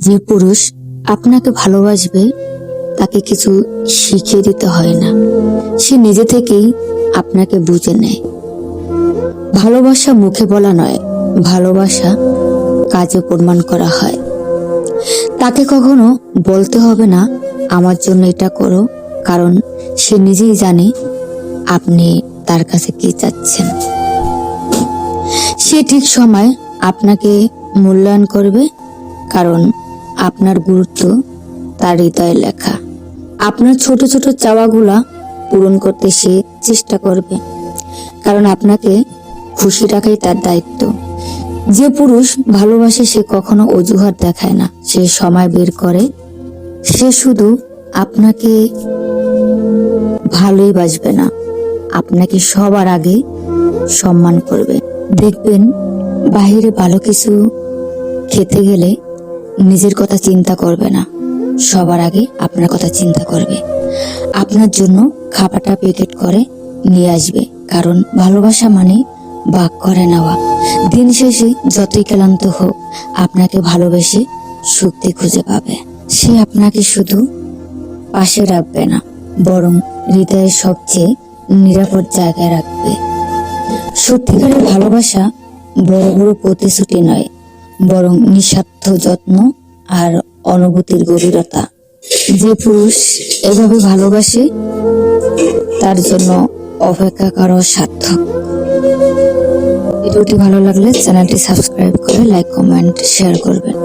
যে পুরুষ আপনাকে ভালোবাসবে তাকে কিছু শিখিয়ে দিতে হয় না, সে নিজে থেকেই আপনাকে বুঝে নেয়। ভালোবাসা মুখে বলা নয়, ভালোবাসা কাজে প্রমাণ করা হয়। তাকে কখনো বলতে হবে না আমার জন্য এটা করো, কারণ সে নিজেই জানে আপনি তার কাছে কি চাচ্ছেন। সে ঠিক সময় আপনাকে মূল্যায়ন করবে, কারণ আপনার গুরুত্ব তার হৃদয়ে লেখা। আপনার ছোট ছোট চাওয়াগুলা পূরণ করতে সে চেষ্টা করবে, কারণ আপনাকে খুশি রাখাই তার দায়িত্ব। যে পুরুষ ভালোবাসে সে কখনো অজুহাত দেখায় না, সে সময় বের করে। সে শুধু আপনাকে ভালোই বাসবে না, আপনাকে সবার আগে সম্মান করবে। দেখবেন বাহিরে ভালো কিছু খেতে গেলে নিজের কথা চিন্তা করবে না, সবার আগে আপনার কথা চিন্তা করবে। আপনার জন্য খাবারটা প্যাকেট করে নিয়ে আসবে, কারণ ভালোবাসা মানে ভাগ করে নেওয়া। দিন শেষে যতই ক্লান্ত হোক আপনাকে ভালোবেসে শক্তি খুঁজে পাবে। সে আপনাকে শুধু পাশে রাখবে না, বরং হৃদয়ের সবচেয়ে নিরাপদ জায়গায় রাখবে। সত্যিকারের ভালোবাসা বড় বড় প্রতিশ্রুতি নয়, বরং নিঃস্বার্থ যত্ন আর অনুভূতির গভীরতা। যে পুরুষ এভাবে ভালোবাসে তার জন্য অপেক্ষা করা সার্থক। ভিডিওটি ভালো লাগলে চ্যানেলটি সাবস্ক্রাইব করে লাইক, কমেন্ট, শেয়ার করবেন।